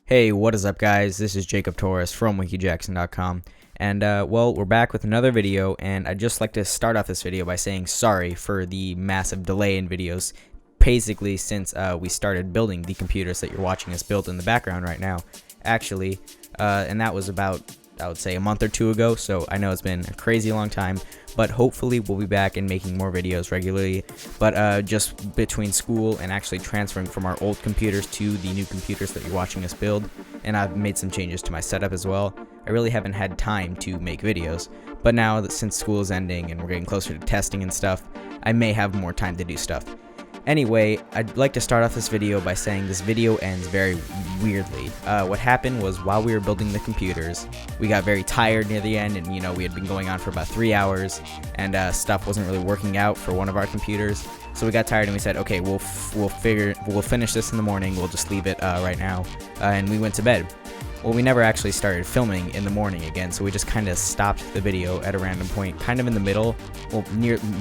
Hey, what is up, guys? This is Jacob Torres from WikiJackson.com, and well, we're back with another video, and I'd just like to start off this video by saying sorry for the massive delay in videos, basically since we started building the computers that you're watching us build in the background right now, actually, and that was about, I would say, a month or two ago, so I know it's been a crazy long time, but hopefully we'll be back and making more videos regularly. But just between school and actually transferring from our old computers to the new computers that you're watching us build, and I've made some changes to my setup as well, I really haven't had time to make videos. But now that since school is ending and we're getting closer to testing and stuff, I may have more time to do stuff. Anyway, I'd like to start off this video by saying this video ends very weirdly. What happened was, while we were building the computers, we got very tired near the end, and you know, we had been going on for about 3 hours, and stuff wasn't really working out for one of our computers. So we got tired and we said, okay, we'll finish this in the morning. We'll just leave it right now, and we went to bed. Well, we never actually started filming in the morning again, so we just kind of stopped the video at a random point, kind of in the middle, well,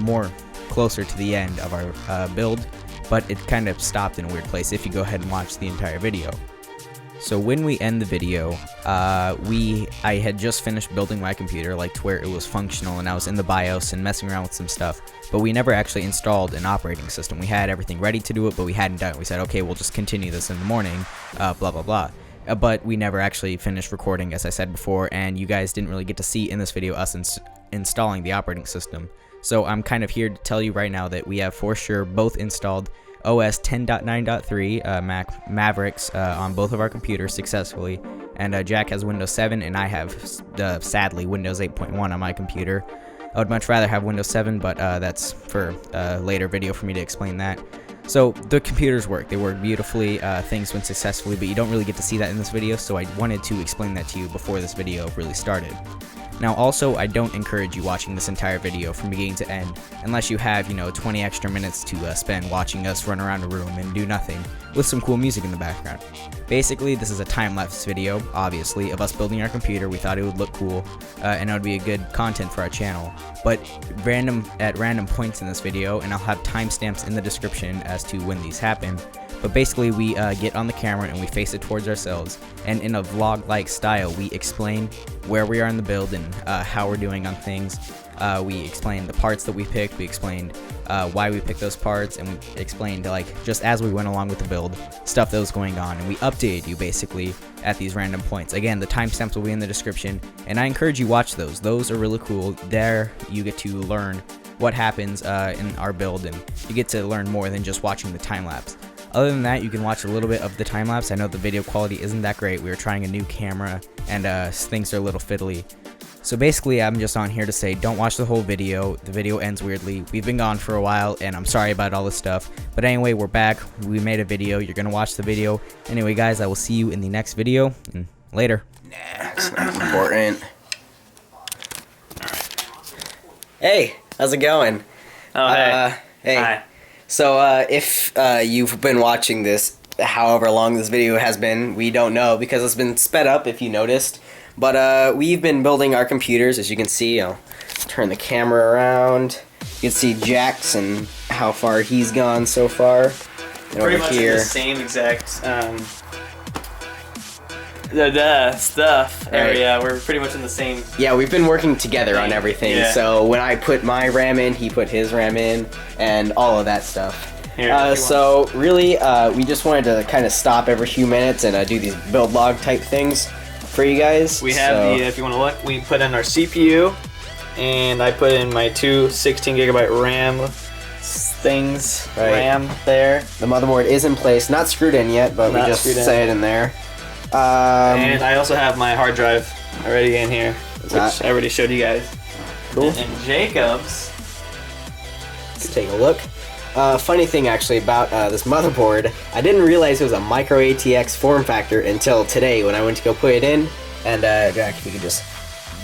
more closer to the end of our build, but it kind of stopped in a weird place if you go ahead and watch the entire video. So when we end the video, I had just finished building my computer, like to where it was functional, and I was in the BIOS and messing around with some stuff, but we never actually installed an operating system. We had everything ready to do it, but we hadn't done it. We said, okay, we'll just continue this in the morning, blah blah blah. But we never actually finished recording, as I said before, and you guys didn't really get to see in this video us installing the operating system. So I'm kind of here to tell you right now that we have for sure both installed OS 10.9.3 Mavericks on both of our computers successfully, and Jack has Windows 7 and I have sadly Windows 8.1 on my computer. I would much rather have Windows 7, but that's for a later video for me to explain that. So the computers work, they work beautifully, things went successfully, but you don't really get to see that in this video, so I wanted to explain that to you before this video really started. Now also, I don't encourage you watching this entire video from beginning to end, unless you have, 20 extra minutes to spend watching us run around a room and do nothing, with some cool music in the background. Basically, this is a time-lapse video, obviously, of us building our computer. We thought it would look cool, and it would be a good content for our channel, but at random points in this video, and I'll have timestamps in the description as to when these happen, but basically we get on the camera and we face it towards ourselves, and in a vlog-like style we explain where we are in the build and how we're doing on things. We explained the parts that we picked, we explained why we picked those parts, and we explained, like, just as we went along with the build, stuff that was going on, and we updated you basically at these random points. Again, the timestamps will be in the description, and I encourage you watch those. Those are really cool. There you get to learn what happens in our build, and you get to learn more than just watching the time-lapse. Other than that, you can watch a little bit of the time-lapse. I know the video quality isn't that great. We were trying a new camera, and things are a little fiddly. So basically, I'm just on here to say, don't watch the whole video. The video ends weirdly. We've been gone for a while, and I'm sorry about all this stuff. But anyway, we're back. We made a video. You're going to watch the video. Anyway, guys, I will see you in the next video, and later. Nah, it's not important. Hey, how's it going? Oh, hey. Hey. Hi. So, if you've been watching this, however long this video has been, we don't know, because it's been sped up, if you noticed. But we've been building our computers, as you can see. I'll turn the camera around. You can see Jackson, how far he's gone so far. And Pretty much in the same exact stuff area. We're pretty much in the same. Yeah, we've been working together on everything. Yeah. So when I put my RAM in, he put his RAM in, and all of that stuff. Here, so really, we just wanted to kind of stop every few minutes and do these build log type things for you guys. We have if you want to look, we put in our CPU, and I put in my two 16 gigabyte RAM things. Right. RAM there. The motherboard is in place, not screwed in yet, but we just set it in there. And I also have my hard drive already in here, which I already showed you guys. Cool. And Jacob's. Let's take a look. Funny thing actually about this motherboard, I didn't realize it was a micro ATX form factor until today when I went to go put it in. And Jack, if you could just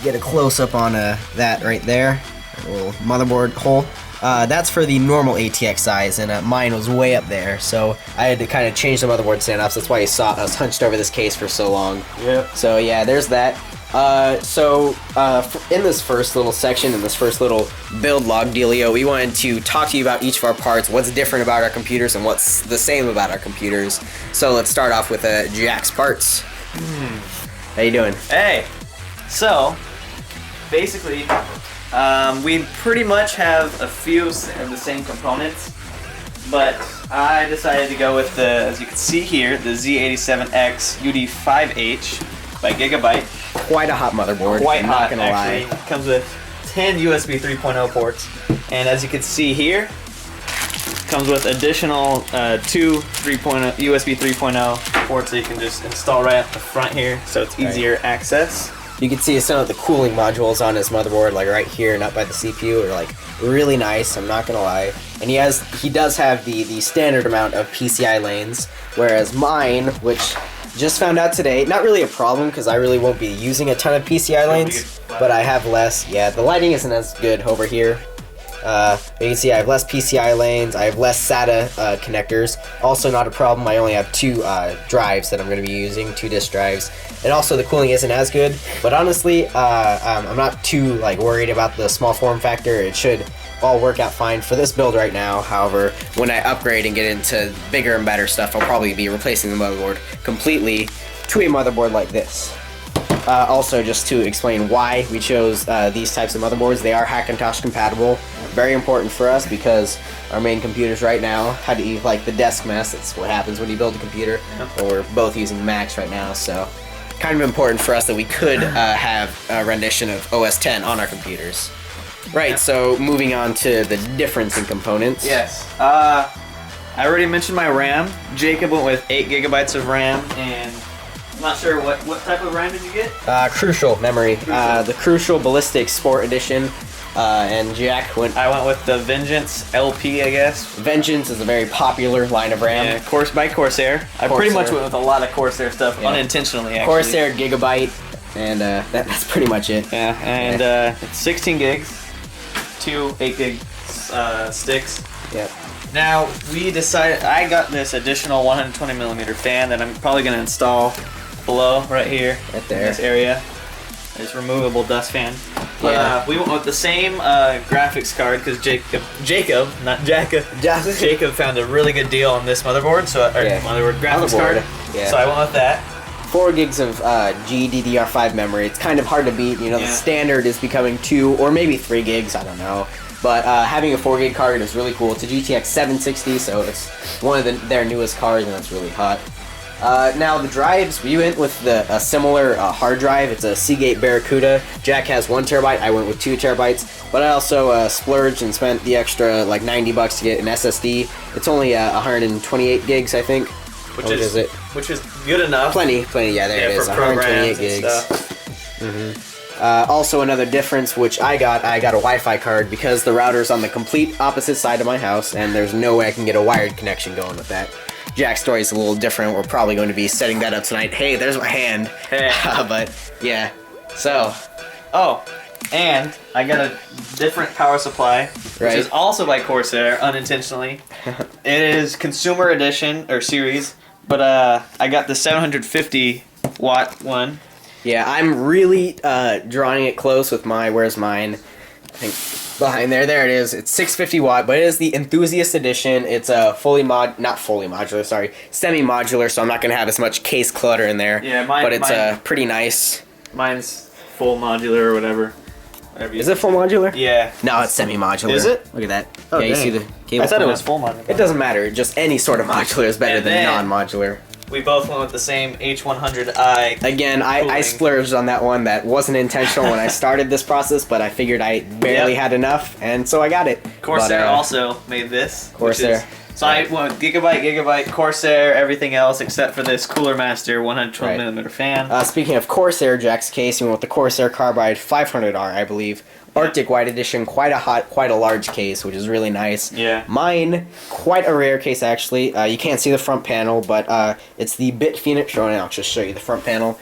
get a close up on that right there, a little motherboard hole. That's for the normal ATX size, and mine was way up there, so I had to kind of change the motherboard standoffs. That's why you saw I was hunched over this case for so long. Yep. So yeah, there's that. In this first little section, in this first little build log dealio, we wanted to talk to you about each of our parts, what's different about our computers, and what's the same about our computers. So let's start off with Jack's parts. How you doing? Hey, so basically, we pretty much have a few of the same components, but I decided to go with the, as you can see here, the Z87X UD5H by Gigabyte. Quite a hot motherboard. Quite I'm hot, not gonna actually. lie. It comes with 10 USB 3.0 ports, and as you can see here, comes with additional 2 USB 3.0 ports that you can just install right at the front here, so it's easier access. You can see some of the cooling modules on his motherboard, like right here and up by the CPU, are like really nice. I'm not gonna lie. And he does have the standard amount of PCI lanes, whereas mine, which just found out today, not really a problem because I really won't be using a ton of PCI lanes, but I have less. Yeah, the lighting isn't as good over here. You can see I have less PCI lanes, I have less SATA connectors. Also not a problem, I only have 2 drives that I'm going to be using, 2 disk drives. And also the cooling isn't as good, but honestly, I'm not too worried about the small form factor. It should all work out fine for this build right now. However, when I upgrade and get into bigger and better stuff, I'll probably be replacing the motherboard completely to a motherboard like this. Also, just to explain why we chose these types of motherboards, they are Hackintosh compatible. Very important for us because our main computers right now, how do you like the desk mess? That's what happens when you build a computer. Well, we're both using Macs right now, so kind of important for us that we could have a rendition of OS X on our computers. Right, so moving on to the difference in components. Yes. I already mentioned my RAM. Jacob went with 8 gigabytes of RAM, and I'm not sure what type of RAM did you get? Crucial memory. The Crucial Ballistic Sport Edition. And Jack went... I went with the Vengeance LP, I guess. Vengeance is a very popular line of RAM. Yeah, by Corsair. I pretty much went with a lot of Corsair stuff, unintentionally, actually. Corsair, Gigabyte, and that's pretty much it. Yeah, and it's 16 gigs, 2 8 gig sticks. Yep. Now, we decided, I got this additional 120 millimeter fan that I'm probably going to install below, right here. Right there. In this area. This removable dust fan. But we went with the same graphics card because Jacob found a really good deal on this motherboard, graphics card. Yeah. So I went with that. 4 gigs of GDDR5 memory. It's kind of hard to beat. You know, the standard is becoming 2 or maybe 3 gigs. I don't know. But having a 4 gig card is really cool. It's a GTX 760, so it's one of their newest cards, and it's really hot. Now the drives, we went with a similar hard drive. It's a Seagate Barracuda. Jack has 1 terabyte. I went with 2 terabytes. But I also splurged and spent the extra like $90 to get an SSD. It's only 128 gigs, I think. Which is good enough. Plenty. Yeah, there it is. 128 gigs. Also another difference, which I got a Wi-Fi card because the router's on the complete opposite side of my house, and there's no way I can get a wired connection going with that. Jack's story is a little different. We're probably going to be setting that up tonight. Hey, there's my hand. Hey. But yeah, so. Oh, and I got a different power supply, which is also by Corsair, unintentionally. It is consumer edition or series, but I got the 750 watt one. Yeah, I'm really drawing it close with where's mine? I think behind there. There it is. It's 650 watt, but it is the Enthusiast edition. It's a semi-modular, so I'm not gonna have as much case clutter in there. Yeah, but it's pretty nice. Mine's full modular or whatever. Is it full modular? Yeah. No, it's semi-modular. Is it? Look at that. Oh, yeah, you see the cable? I thought it was full modular. It doesn't matter. Just any sort of modular is better than non-modular. We both went with the same H100i. Again, I splurged on that one. That wasn't intentional when I started this process, but I figured I barely had enough, and so I got it. Corsair also made this. Corsair. So I went with Gigabyte, Corsair, everything else except for this Cooler Master 112 millimeter fan. Speaking of Corsair, Jack's case, he went with the Corsair Carbide 500R, I believe. Arctic White Edition, quite a large case, which is really nice. Yeah. Mine, quite a rare case actually. You can't see the front panel, but it's the Bit Phoenix. I'll just show you the front panel.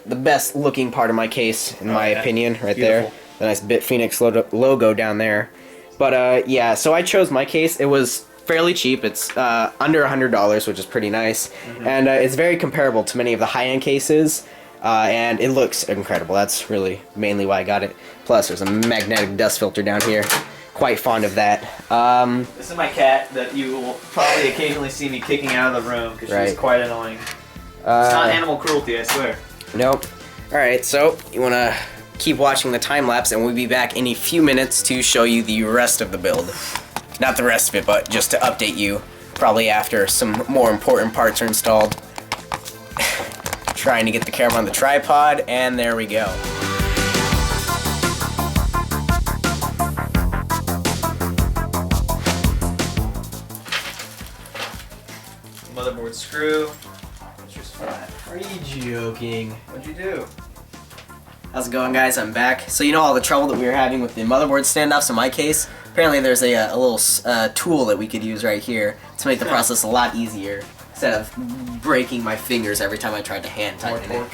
The best looking part of my case, in my opinion, right there. The nice Bit Phoenix logo down there. But yeah, so I chose my case. It was fairly cheap. It's under $100, which is pretty nice. And it's very comparable to many of the high-end cases. And it looks incredible. That's really mainly why I got it. Plus, there's a magnetic dust filter down here. Quite fond of that. This is my cat that you will probably occasionally see me kicking out of the room because she's quite annoying. It's not animal cruelty, I swear. Nope. Alright, so you want to keep watching the time lapse, and we'll be back in a few minutes to show you the rest of the build. Not the rest of it, but just to update you, probably after some more important parts are installed. Trying to get the camera on the tripod, and there we go. Motherboard screw. It's just flat. Are you joking? What'd you do? How's it going, guys? I'm back. So you know all the trouble that we were having with the motherboard standoffs in my case? Apparently there's a little tool that we could use right here to make the process a lot easier instead of breaking my fingers every time I tried to hand tighten it.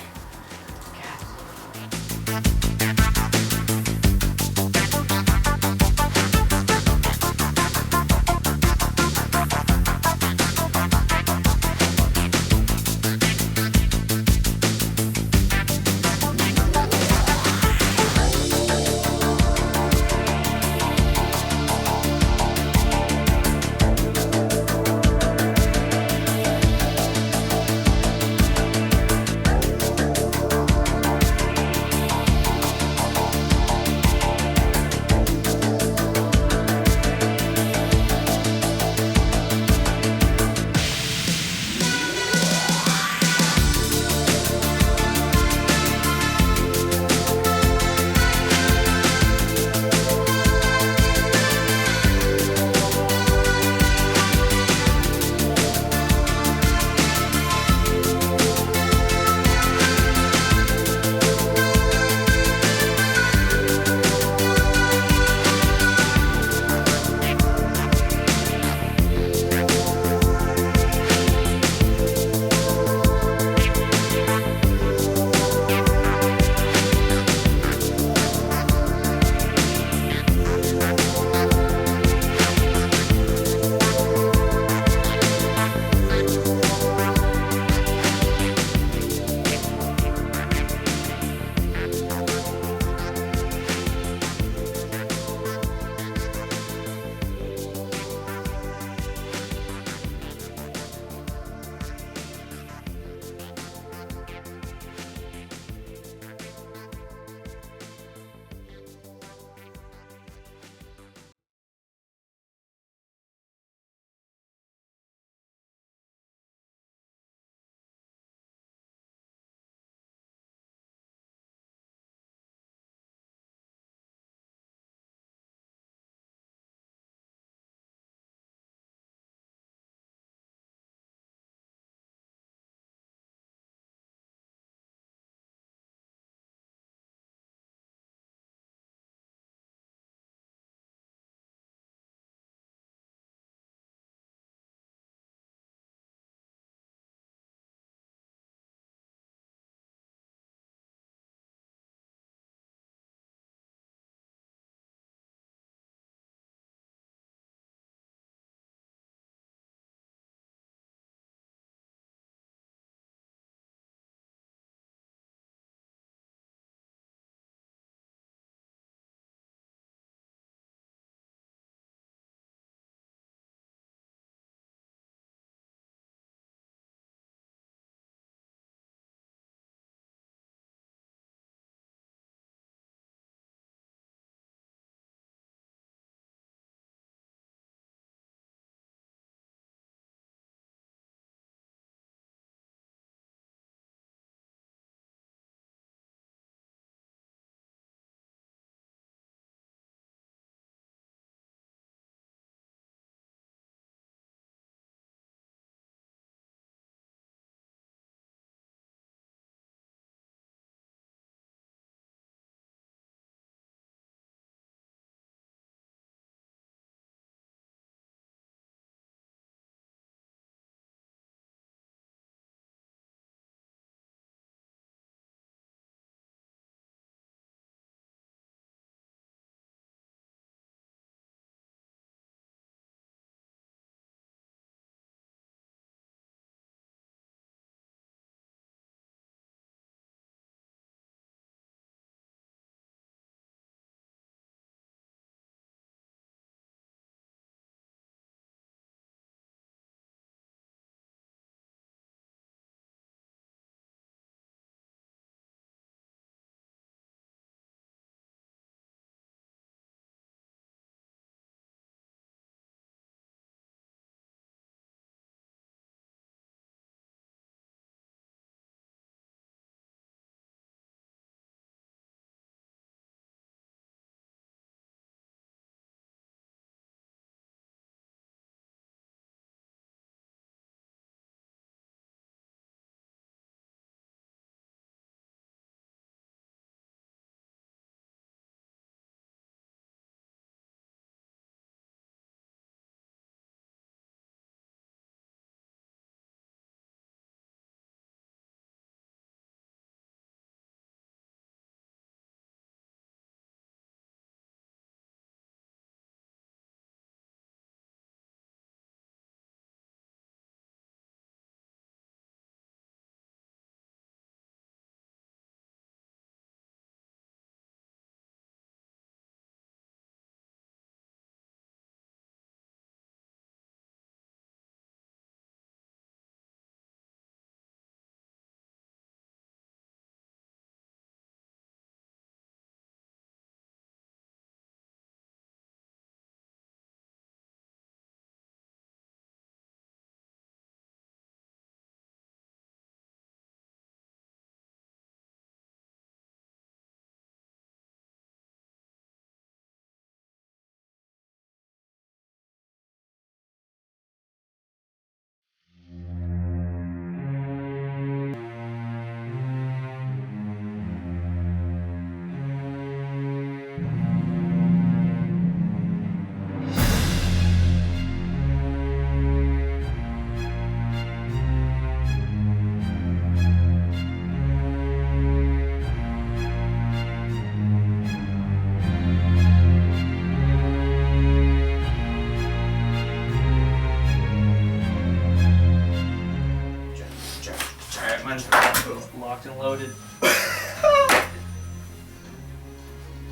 Alright, mine's locked and loaded.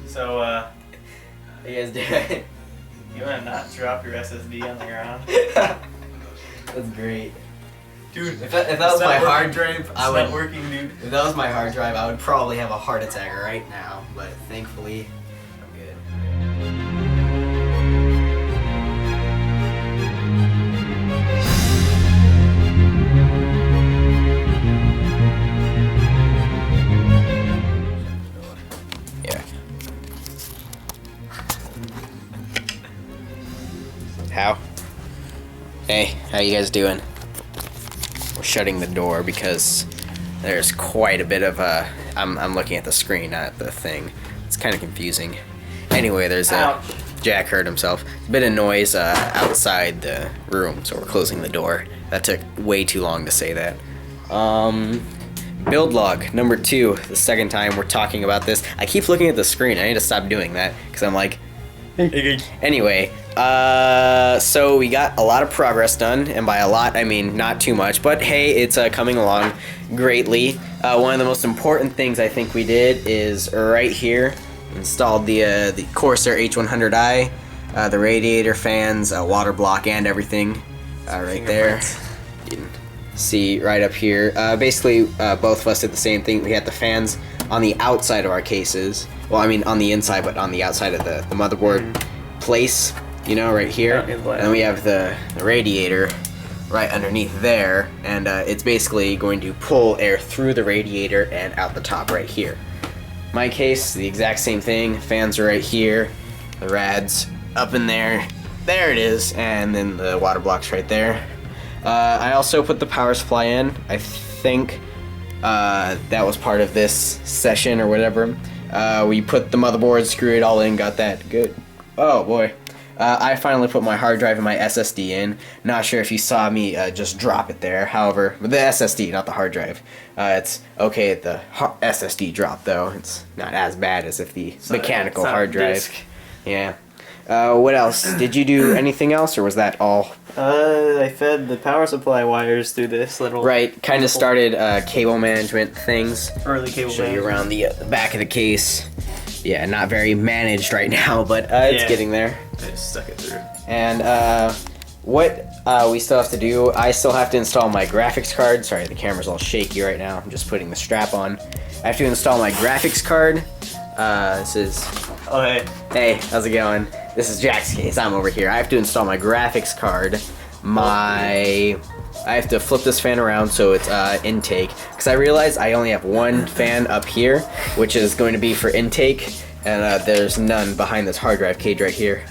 So, How you guys doing? you wanna not drop your SSD on the ground? That's great. Dude, If that was my hard drive, it's not working, dude. If that was my hard drive, I would probably have a heart attack right now. But thankfully, I'm good. Yeah. How? Hey, how you guys doing? We're shutting the door because there's quite a bit of I'm looking at the screen, not the thing. It's kind of confusing. Anyway, there's Ouch. Jack hurt himself. A bit of noise outside the room, so we're closing the door. That took way too long to say that. Build log number 2. The second time we're talking about this. I keep looking at the screen. I need to stop doing that because I'm like. Anyway, so we got a lot of progress done, and by a lot I mean not too much, but hey, it's coming along greatly. One of the most important things I think we did is right here, installed the Corsair H100i, the radiator fans, water block, and everything right there. You can see right up here. Basically, both of us did the same thing. We had the fans on the outside of our cases. Well, I mean on the inside, but on the outside of the motherboard place, you know, right here. And then we have the radiator right underneath there, and it's basically going to pull air through the radiator and out the top right here. My case, the exact same thing. Fans are right here, the rad's up in there. There it is, and then the water block's right there. I also put the power supply in. I think that was part of this session or whatever. We put the motherboard, screw it all in, got that good. Oh boy. I finally put my hard drive and my SSD in. Not sure if you saw me just drop it there. However, with the SSD, not the hard drive. It's okay at the SSD drop though. It's not as bad as if the mechanical hard drive. Disc. Yeah. What else? Did you do anything else, or was that all? I fed the power supply wires through this little... Right, kind of started cable management things. Early cable Show you management. around the back of the case. Yeah, not very managed right now, but it's Yeah. getting there. I just stuck it through. And what we still have to do, I still have to install my graphics card. Sorry, the camera's all shaky right now. I'm just putting the strap on. I have to install my graphics card. This is... Oh, hey. Hey, how's it going? This is Jack's case. I'm over here. I have to install my graphics card. I have to flip this fan around so it's intake, because I realized I only have one fan up here, which is going to be for intake, and there's none behind this hard drive cage right here.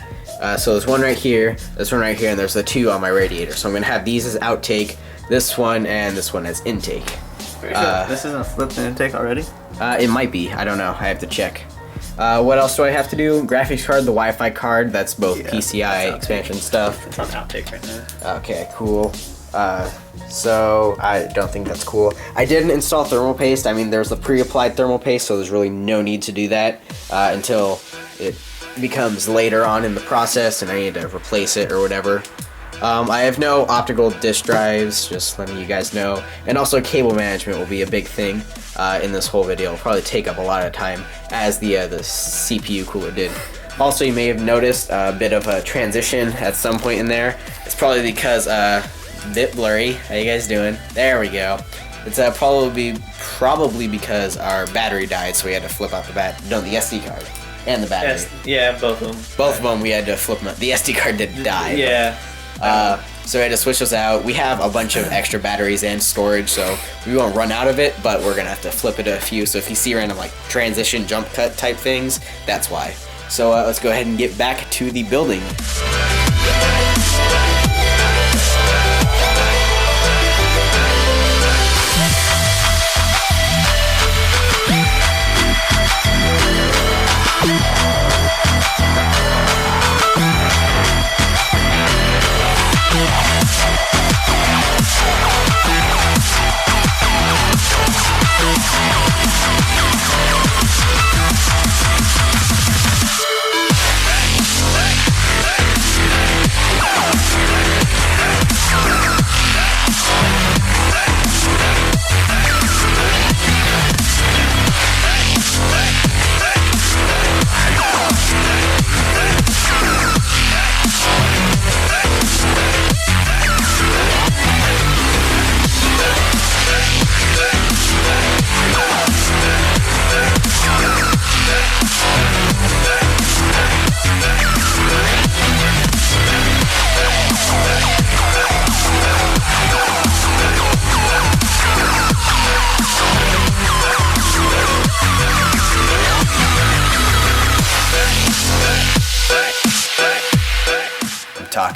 So there's one right here, this one right here, and there's the two on my radiator. So I'm going to have these as outtake, this one, and this one as intake. This isn't flipped and intake already? It might be. I don't know. I have to check. What else do I have to do? Graphics card, the Wi-Fi card. That's both PCI expansion stuff. It's on outtake right now. Okay, cool. So I don't think that's cool. I didn't install thermal paste. I mean, there's the pre-applied thermal paste, so there's really no need to do that until it becomes later on in the process and I need to replace it or whatever. I have no optical disk drives, just letting you guys know. And also cable management will be a big thing in this whole video. It'll probably take up a lot of time, as the CPU cooler did. Also, you may have noticed a bit of a transition at some point in there. It's probably because, bit blurry. How you guys doing? There we go. It's probably because our battery died, so we had to flip out the the SD card and the battery. Yeah, both of them. Both of them we had to flip them out. The SD card did die. Yeah. So we had to switch those out. We have a bunch of extra batteries and storage, so we won't run out of it, but we're gonna have to flip it a few. So if you see random like transition jump cut type things, that's why. So let's go ahead and get back to the building.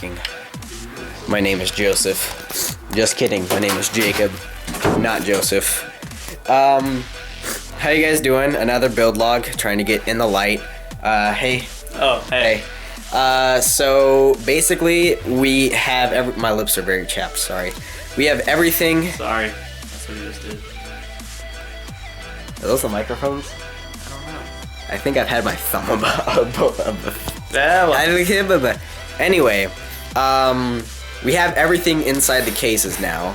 talking. My name is Joseph. Just kidding. My name is Jacob, not Joseph. How you guys doing? Another build log, trying to get in the light. Hey. Oh, hey. So basically, we have my lips are very chapped. Sorry. We have everything. Sorry. That's what you just did. Are those the microphones? I don't know. I think I've had my thumb above. Yeah, well. Anyway, we have everything inside the cases now.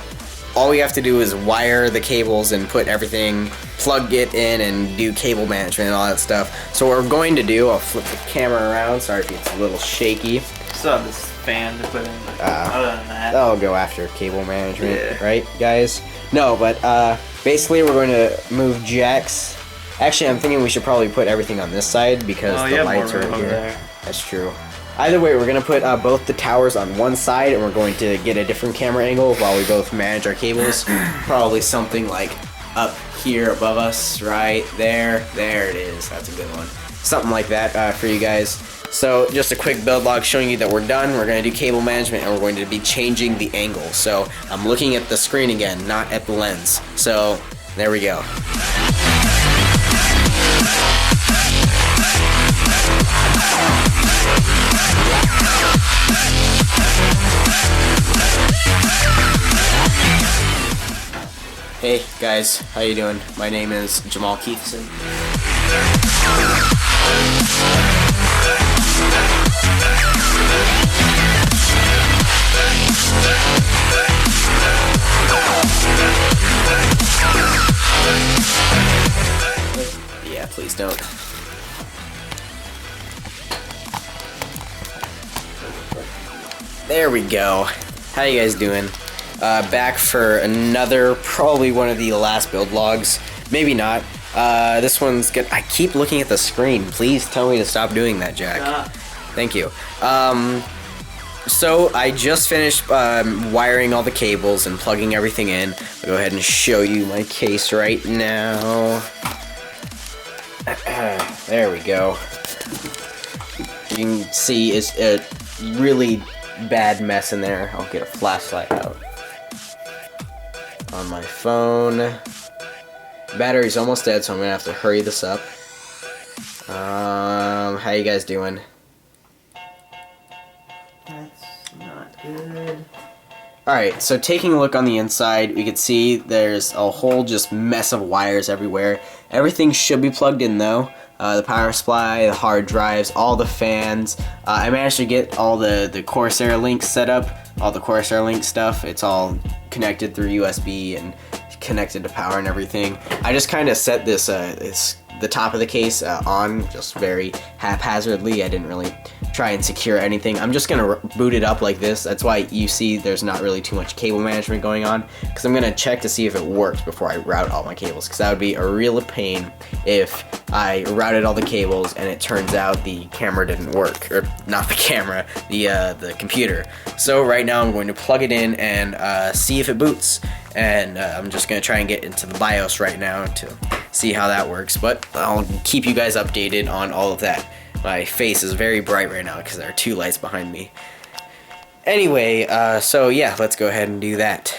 All we have to do is wire the cables and put everything, plug it in, and do cable management and all that stuff. So what we're going to do, I'll flip the camera around. Sorry if it's a little shaky. Still have this fan to put in. But other than that, That'll go after cable management, Yeah. right, guys? No, but basically we're going to move jacks. Actually, I'm thinking we should probably put everything on this side because you the have more lights are room over here. there. That's true. Either way, we're going to put both the towers on one side, and we're going to get a different camera angle while we both manage our cables. Probably something like up here above us, right there. There it is. That's a good one. Something like that for you guys. So just a quick build log showing you that we're done. We're going to do cable management, and we're going to be changing the angle. So I'm looking at the screen again, not at the lens. So there we go. Hey guys, how you doing? My name is Jamal Keithson. Yeah, please don't. There we go. How you guys doing? Back for another, probably one of the last build logs. Maybe not. This one's good. I keep looking at the screen. Please tell me to stop doing that, Jack. Thank you. So I just finished wiring all the cables and plugging everything in. I'll go ahead and show you my case right now. There we go. You can see it's a really bad mess in there. I'll get a flashlight out. On my phone. Battery's almost dead, so I'm gonna have to hurry this up. How you guys doing? That's not good. Alright, so taking a look on the inside, we can see there's a whole just mess of wires everywhere. Everything should be plugged in though. The power supply, the hard drives, all the fans. I managed to get all the Corsair links set up, all the Corsair link stuff. It's all connected through USB and connected to power and everything. I just kind of set this the top of the case on just very haphazardly. I didn't really try and secure anything. I'm just gonna boot it up like this. That's why you see there's not really too much cable management going on, because I'm gonna check to see if it works before I route all my cables, because that would be a real pain if I routed all the cables and it turns out the camera didn't work, or not the camera, the computer. So right now I'm going to plug it in and see if it boots, and I'm just gonna try and get into the BIOS right now to see how that works, but I'll keep you guys updated on all of that. My face is very bright right now because there are two lights behind me. Anyway, so yeah, let's go ahead and do that.